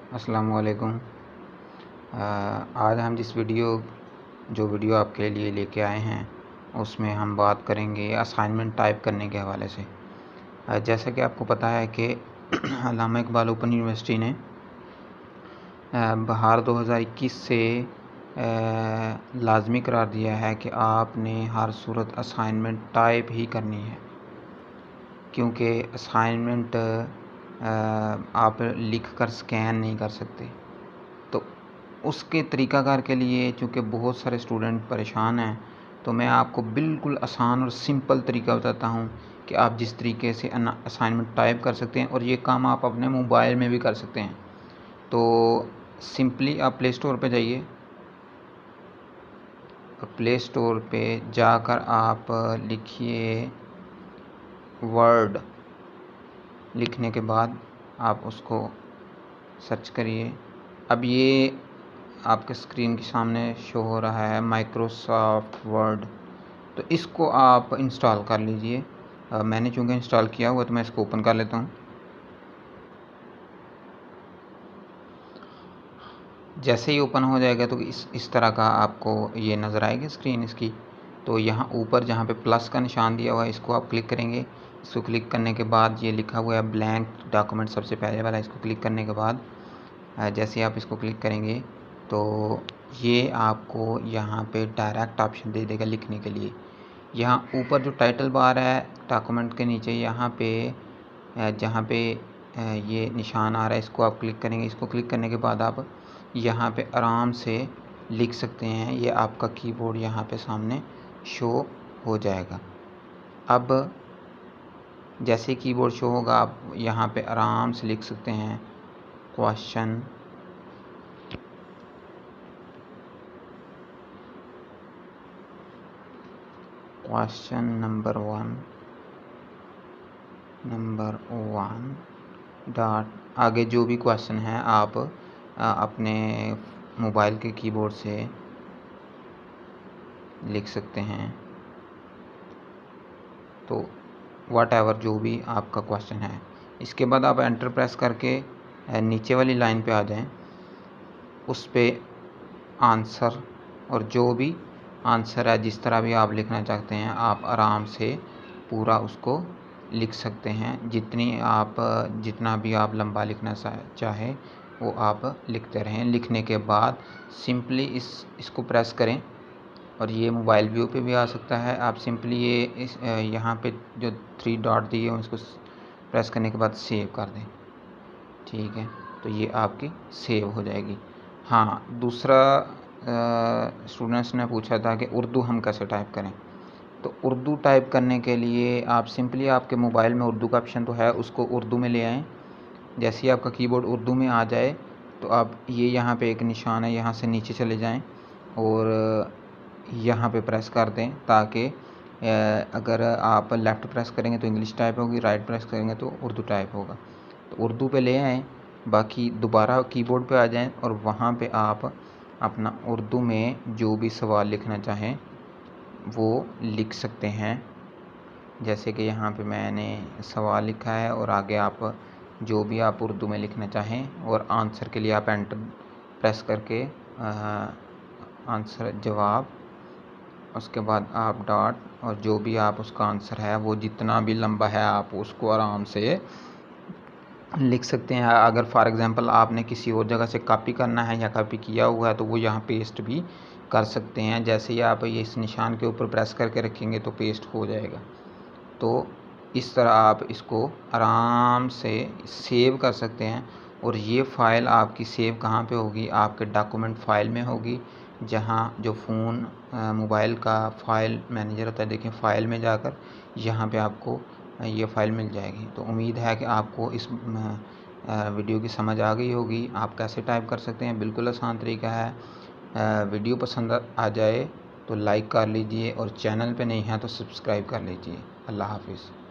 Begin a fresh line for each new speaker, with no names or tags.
अस्सलामुअलैकुम। आज हम जो वीडियो आपके लिए लेके आए हैं उसमें हम बात करेंगे असाइनमेंट टाइप करने के हवाले से। जैसा कि आपको पता है कि अल्लामा इकबाल ओपन यूनिवर्सिटी ने बहार 2021 से लाजमी करार दिया है कि आपने हर सूरत असाइनमेंट टाइप ही करनी है, क्योंकि असाइनमेंट आप लिख कर स्कैन नहीं कर सकते। तो उसके तरीक़ाकार के लिए चूँकि बहुत सारे स्टूडेंट परेशान हैं, तो मैं आपको बिल्कुल आसान और सिंपल तरीका बताता हूँ कि आप जिस तरीके से असाइनमेंट टाइप कर सकते हैं और ये काम आप अपने मोबाइल में भी कर सकते हैं। तो सिंपली आप प्ले स्टोर पे जाइए। प्ले स्टोर पे जाकर आप लिखिए वर्ड। लिखने के बाद आप उसको सर्च करिए। अब ये आपके स्क्रीन के सामने शो हो रहा है माइक्रोसॉफ्ट वर्ड। तो इसको आप इंस्टॉल कर लीजिए। मैंने चूँकि इंस्टॉल किया हुआ तो मैं इसको ओपन कर लेता हूँ। जैसे ही ओपन हो जाएगा तो इस तरह का आपको ये नज़र आएगी स्क्रीन इसकी। तो यहाँ ऊपर जहाँ पे प्लस का निशान दिया हुआ है इसको आप क्लिक करेंगे। इसको क्लिक करने के बाद ये लिखा हुआ है ब्लैंक डॉक्यूमेंट, सबसे पहले वाला। इसको क्लिक करने के बाद जैसे आप इसको क्लिक करेंगे तो ये आपको यहाँ पे डायरेक्ट ऑप्शन दे देगा लिखने के लिए। यहाँ ऊपर जो टाइटल बार है डॉक्यूमेंट के नीचे, यहाँ पे जहाँ पे ये निशान आ रहा है इसको आप क्लिक करेंगे। इसको क्लिक करने के बाद आप यहाँ पे आराम से लिख सकते हैं। ये आपका कीबोर्ड यहाँ पे सामने शो हो जाएगा। अब जैसे कीबोर्ड शो होगा आप यहाँ पे आराम से लिख सकते हैं क्वेश्चन नंबर वन डॉट, आगे जो भी क्वेश्चन है आप अपने मोबाइल के कीबोर्ड से लिख सकते हैं। तो व्हाटएवर जो भी आपका क्वेश्चन है, इसके बाद आप एंटर प्रेस करके नीचे वाली लाइन पे आ जाएं। उस पे आंसर, और जो भी आंसर है जिस तरह भी आप लिखना चाहते हैं आप आराम से पूरा उसको लिख सकते हैं। जितना भी आप लंबा लिखना चाहे वो आप लिखते रहें। लिखने के बाद सिंपली इसको प्रेस करें, और ये मोबाइल व्यू पे भी आ सकता है। आप सिंपली यहाँ पे जो 3 डॉट दिए हैं उसको प्रेस करने के बाद सेव कर दें। ठीक है, तो ये आपकी सेव हो जाएगी। हाँ, दूसरा स्टूडेंट्स ने पूछा था कि उर्दू हम कैसे टाइप करें। तो उर्दू टाइप करने के लिए आप सिंपली, आपके मोबाइल में उर्दू का ऑप्शन तो है, उसको उर्दू में ले आएँ। जैसे ही आपका कीबोर्ड उर्दू में आ जाए तो आप ये यहाँ पे एक निशान है, यहाँ से नीचे चले जाएं और यहाँ पे प्रेस कर दें, ताकि अगर आप लेफ़्ट प्रेस करेंगे तो इंग्लिश टाइप होगी, राइट प्रेस करेंगे तो उर्दू टाइप होगा। तो उर्दू पे ले आएँ, बाकी दोबारा कीबोर्ड पे आ जाएं और वहाँ पे आप अपना उर्दू में जो भी सवाल लिखना चाहें वो लिख सकते हैं। जैसे कि यहाँ पे मैंने सवाल लिखा है और आगे आप जो भी आप उर्दू में लिखना चाहें, और आंसर के लिए आप एंटर प्रेस करके आंसर जवाब, उसके बाद आप डॉट, और जो भी आप उसका आंसर है वो जितना भी लंबा है आप उसको आराम से लिख सकते हैं। अगर फॉर एग्ज़ाम्पल आपने किसी और जगह से कॉपी करना है या कॉपी किया हुआ है तो वो यहाँ पेस्ट भी कर सकते हैं। जैसे ही आप ये इस निशान के ऊपर प्रेस करके रखेंगे तो पेस्ट हो जाएगा। तो इस तरह आप इसको आराम से सेव कर सकते हैं। और ये फ़ाइल आपकी सेव कहाँ पे होगी? आपके डॉक्यूमेंट फ़ाइल में होगी, जहाँ जो फ़ोन मोबाइल का फ़ाइल मैनेजर होता है, देखें फ़ाइल में जाकर यहाँ पे आपको ये फ़ाइल मिल जाएगी। तो उम्मीद है कि आपको इस वीडियो की समझ आ गई होगी। आप कैसे टाइप कर सकते हैं, बिल्कुल आसान तरीका है। वीडियो पसंद आ जाए तो लाइक कर लीजिए, और चैनल पे नहीं है तो सब्सक्राइब कर लीजिए। अल्लाह हाफिज़।